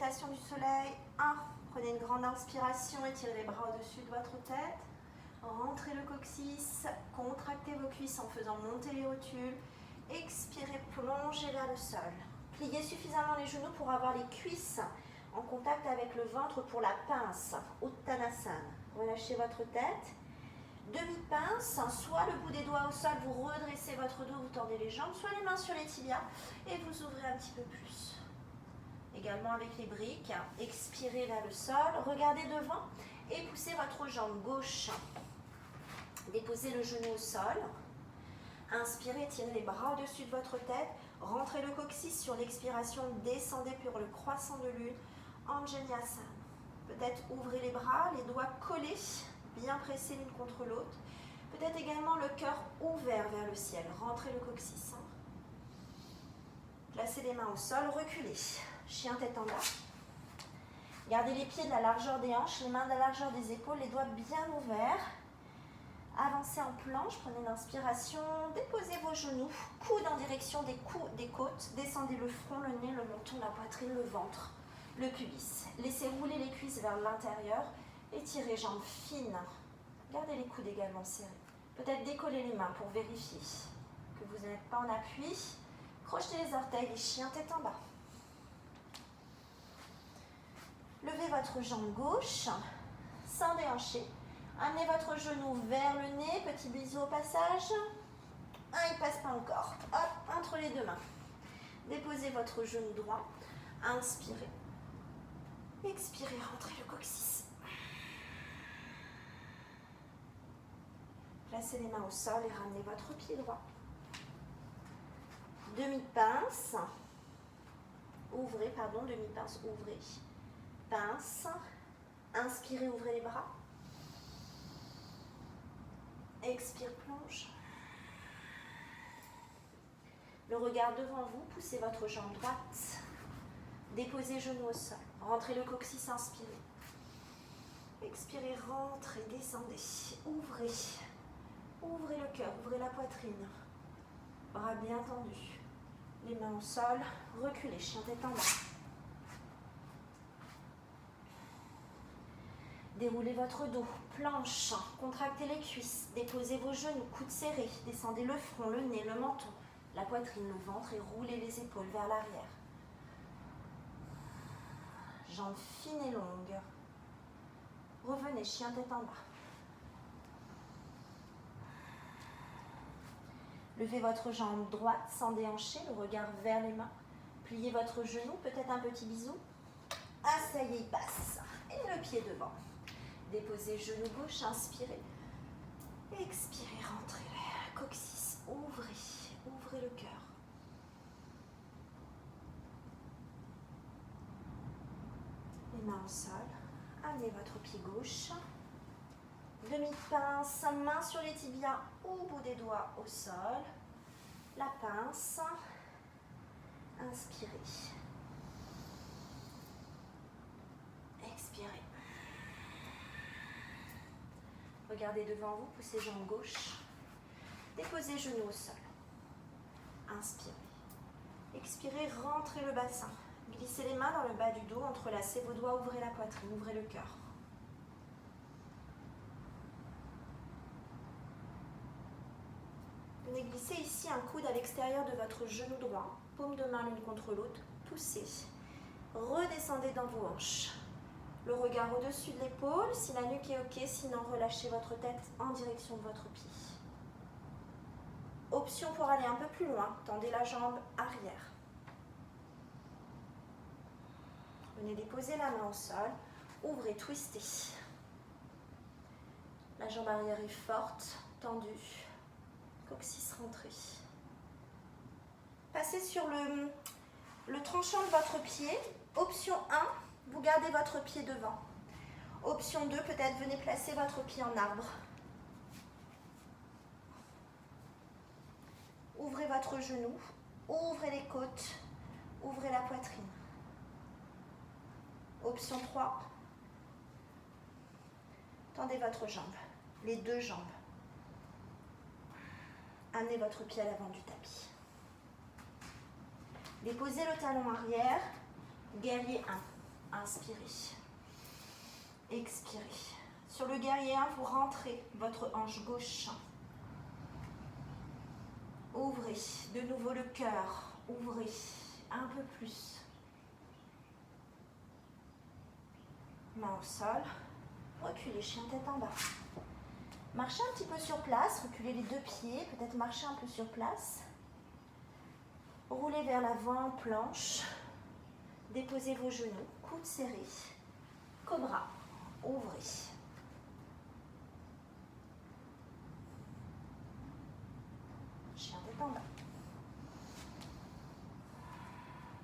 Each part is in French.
salutation du soleil. 1. Prenez une grande inspiration, étirez les bras au-dessus de votre tête. Rentrez le coccyx, contractez vos cuisses en faisant monter les rotules. Expirez, plongez vers le sol. Pliez suffisamment les genoux pour avoir les cuisses en contact avec le ventre pour la pince, Uttanasana. Relâchez votre tête. Demi-pince, soit le bout des doigts au sol, vous redressez votre dos, vous tendez les jambes, soit les mains sur les tibias et vous ouvrez un petit peu plus. Également avec les briques, expirez vers le sol, regardez devant et poussez votre jambe gauche. Déposez le genou au sol. Inspirez, tirez les bras au-dessus de votre tête. Rentrez le coccyx sur l'expiration, descendez pour le croissant de lune, Anjaneyasana. Peut-être ouvrez les bras, les doigts collés, bien pressés l'une contre l'autre. Peut-être également le cœur ouvert vers le ciel. Rentrez le coccyx. Placez les mains au sol, reculez. Chien tête en bas. Gardez les pieds de la largeur des hanches, les mains de la largeur des épaules, les doigts bien ouverts. Avancez en planche, prenez l'inspiration, déposez vos genoux, coudes en direction des côtes, descendez le front, le nez, le menton, la poitrine, le ventre, le pubis. Laissez rouler les cuisses vers l'intérieur, étirez jambes fines. Gardez les coudes également serrés. Peut-être décoller les mains pour vérifier que vous n'êtes pas en appui. Crochetez les orteils, les chiens tête en bas. Levez votre jambe gauche, sans déhancher. Amenez votre genou vers le nez, petit bisou au passage. Il ne passe pas encore. Hop, entre les deux mains. Déposez votre genou droit. Inspirez. Expirez, rentrez le coccyx. Placez les mains au sol et ramenez votre pied droit. Demi-pince. Ouvrez, pardon, demi-pince, ouvrez. Pince. Inspirez, ouvrez les bras. Expire, plonge. Le regard devant vous, poussez votre jambe droite. Déposez genou au sol. Rentrez le coccyx, inspirez. Expirez, rentrez, descendez. Ouvrez. Ouvrez le cœur, ouvrez la poitrine. Bras bien tendus. Les mains au sol, reculez, chien tête en bas. Déroulez votre dos, planche, contractez les cuisses, déposez vos genoux, coudes serrés, descendez le front, le nez, le menton, la poitrine, le ventre et roulez les épaules vers l'arrière. Jambes fines et longues. Revenez, chien tête en bas. Levez votre jambe droite sans déhancher, le regard vers les mains. Pliez votre genou, peut-être un petit bisou. Ah, ça y est, il passe. Et le pied devant. Déposez genou gauche, inspirez. Expirez, rentrez le coccyx. Ouvrez le cœur. Les mains au sol. Amenez votre pied gauche. Demi-pince, main sur les tibias au bout des doigts au sol. La pince. Inspirez. Expirez. Regardez devant vous, poussez jambe gauche. Déposez genou au sol. Inspirez. Expirez, rentrez le bassin. Glissez les mains dans le bas du dos, entrelacez vos doigts, ouvrez la poitrine, ouvrez le cœur. Venez glisser ici un coude à l'extérieur de votre genou droit, paume de main l'une contre l'autre, poussez. Redescendez dans vos hanches. Le regard au-dessus de l'épaule, si la nuque est ok, sinon relâchez votre tête en direction de votre pied. Option pour aller un peu plus loin, tendez la jambe arrière. Venez déposer la main au sol, ouvrez, twistez. La jambe arrière est forte, tendue. Coccyx rentré. Passez sur le tranchant de votre pied. Option 1, vous gardez votre pied devant. Option 2, peut-être venez placer votre pied en arbre. Ouvrez votre genou, ouvrez les côtes, ouvrez la poitrine. Option 3, tendez votre jambe, les deux jambes. Amenez votre pied à l'avant du tapis. Déposez le talon arrière, guerrier 1. inspirez. Expirez. Sur le guerrier 1, vous rentrez votre hanche gauche. Ouvrez de nouveau le cœur. Ouvrez un peu plus. Main au sol. Reculez, chien tête en bas. Marchez un petit peu sur place. Reculez les deux pieds. Peut-être marcher un peu sur place. Roulez vers l'avant, planche. Déposez vos genoux. Coudes serrés. Cobra. Ouvrez. Chien tête en bas.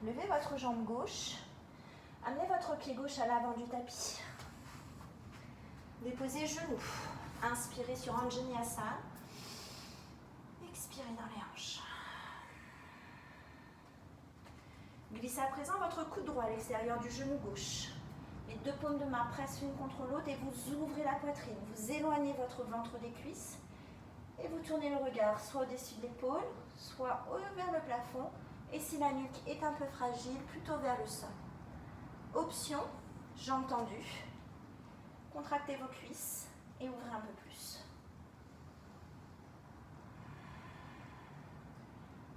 Levez votre jambe gauche. Amenez votre pied gauche à l'avant du tapis. Déposez genoux. Inspirez sur Anjaneyasana. Expirez dans les hanches. Glissez à présent votre coude droit à l'extérieur du genou gauche. Les deux paumes de main pressent l'une contre l'autre et vous ouvrez la poitrine. Vous éloignez votre ventre des cuisses et vous tournez le regard soit au-dessus de l'épaule, soit vers le plafond. Et si la nuque est un peu fragile, plutôt vers le sol. Option, jambes tendues. Contractez vos cuisses et ouvrez un peu plus.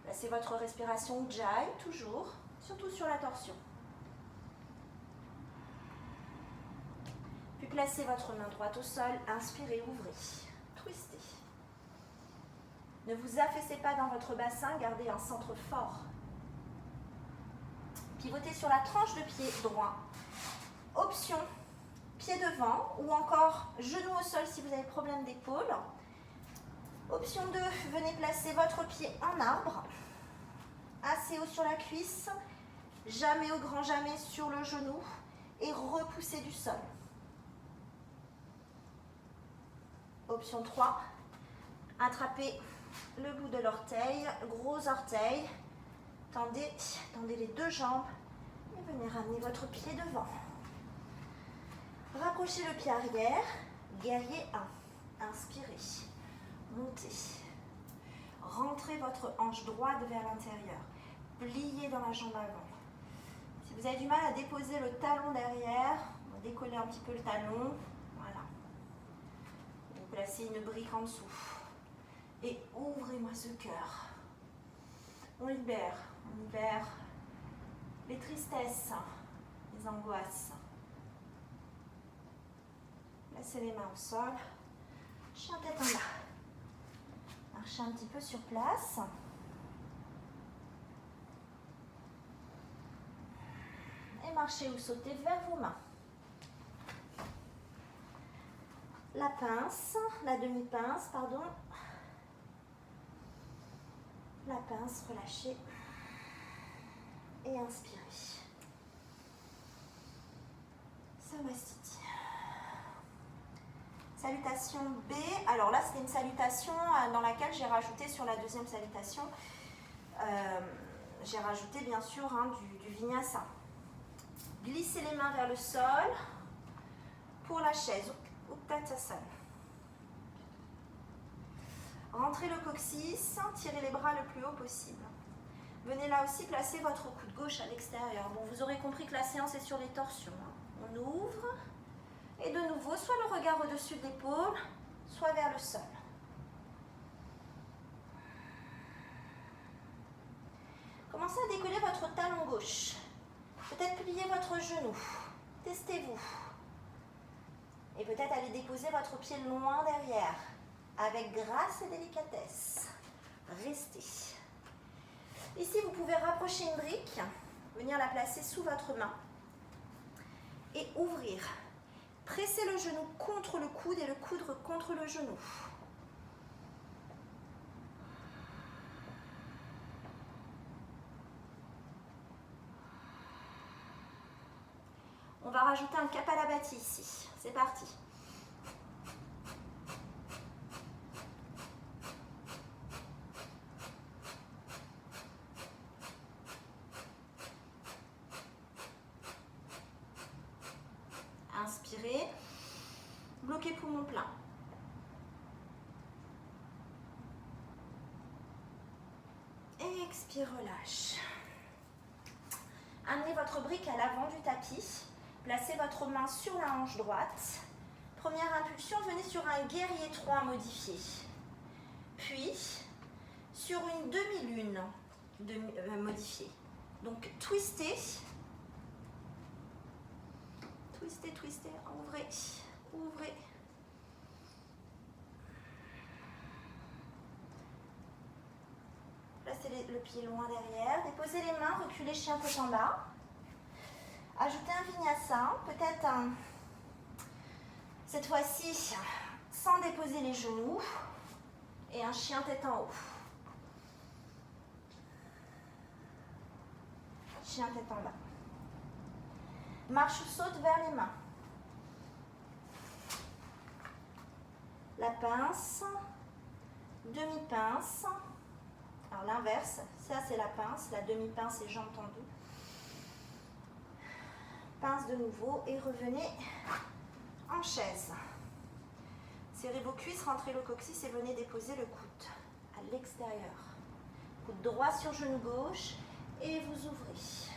Placez votre respiration Ujjayi, toujours, surtout sur la torsion. Puis placez votre main droite au sol, inspirez, ouvrez, twistez. Ne vous affaissez pas dans votre bassin, gardez un centre fort. Pivotez sur la tranche de pied droit. Option, pied devant ou encore genou au sol si vous avez problème d'épaule. Option 2, venez placer votre pied en arbre. Assez haut sur la cuisse, jamais au grand jamais sur le genou et repoussez du sol. Option 3, attrapez le bout de l'orteil, gros orteil. Tendez les deux jambes et venez ramener votre pied devant. Rapprochez le pied arrière, guerrier 1. Inspirez, montez. Rentrez votre hanche droite vers l'intérieur. Pliez dans la jambe avant. Si vous avez du mal à déposer le talon derrière, on va décoller un petit peu le talon. Voilà. Vous placez une brique en dessous. Et ouvrez-moi ce cœur. On libère les tristesses, les angoisses. Placez les mains au sol. Chien tête en bas. Marchez un petit peu sur place. Et marchez ou sautez vers vos mains. La pince, la demi-pince, pardon. La pince, relâchez. Et inspirez. Samastiti. Salutation B. Alors là, c'était une salutation dans laquelle j'ai rajouté sur la deuxième salutation, j'ai rajouté bien sûr du vinyasa. Glissez les mains vers le sol pour la chaise, Uttanasana. Rentrez le coccyx, tirez les bras le plus haut possible. Venez là aussi placer votre coude gauche à l'extérieur. Bon, vous aurez compris que la séance est sur les torsions. On ouvre et de nouveau, soit le regard au-dessus de l'épaule, soit vers le sol. Commencez à décoller votre talon gauche. Peut-être plier votre genou. Testez-vous. Et peut-être aller déposer votre pied loin derrière, avec grâce et délicatesse. Restez. Ici, vous pouvez rapprocher une brique, venir la placer sous votre main et ouvrir. Pressez le genou contre le coude et le coude contre le genou. On va rajouter un Kapalabhati ici. C'est parti. Inspirez. Bloquez poumon plein. Expire, relâche. Amenez votre brique à l'avant du tapis. Placez votre main sur la hanche droite. Première impulsion, venez sur un guerrier 3 modifié. Puis, sur une demi-lune modifiée. Donc, twistez. Twistez, twistez, ouvrez, ouvrez. Placez le pied loin derrière. Déposez les mains, reculez chien tête en bas. Ajoutez un vinyasa, peut-être cette fois-ci sans déposer les genoux. Et un chien tête en haut. Chien tête en bas. Marche ou saute vers les mains. La pince, demi-pince. Alors l'inverse, ça c'est la pince, la demi-pince et jambes tendues. Pince de nouveau et revenez en chaise. Serrez vos cuisses, rentrez le coccyx et venez déposer le coude à l'extérieur. Coude droit sur genou gauche et vous ouvrez.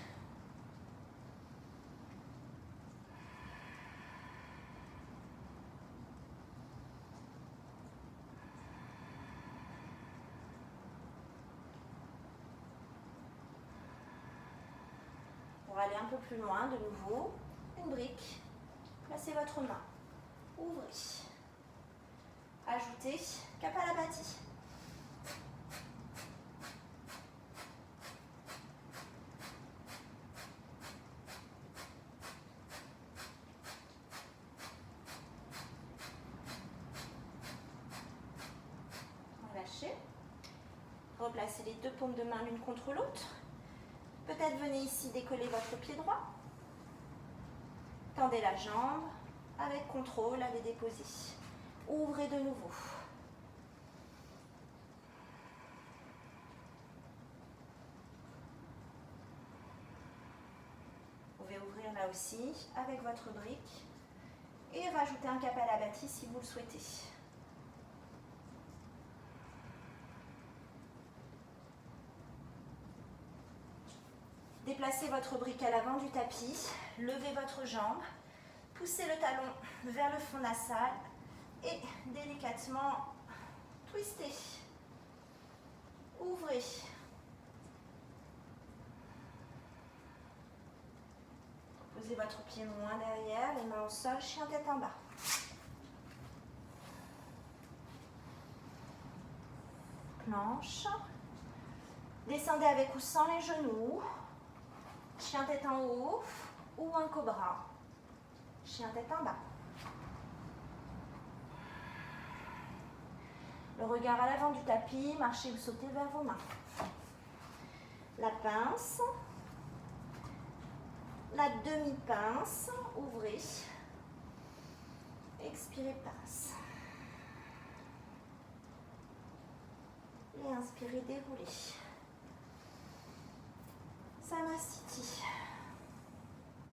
Pour aller un peu plus loin, de nouveau, une brique. Placez votre main. Ouvrez. Ajoutez Kapalabhati. Relâchez. Replacez les deux paumes de main l'une contre l'autre. Peut-être venez ici décoller votre pied droit. Tendez la jambe. Avec contrôle, allez déposer. Ouvrez de nouveau. Vous pouvez ouvrir là aussi avec votre brique et rajouter un Kapalabhati si vous le souhaitez. Déplacez votre brique à l'avant du tapis, levez votre jambe, poussez le talon vers le fond nasal et délicatement twistez. Ouvrez. Posez votre pied loin derrière, les mains au sol, chien tête en bas. Planche. Descendez avec ou sans les genoux. Chien tête en haut ou un cobra. Chien tête en bas. Le regard à l'avant du tapis, marchez ou sautez vers vos mains. La pince. La demi-pince, ouvrez. Expirez, pince. Et inspirez, déroulez. Samasthiti.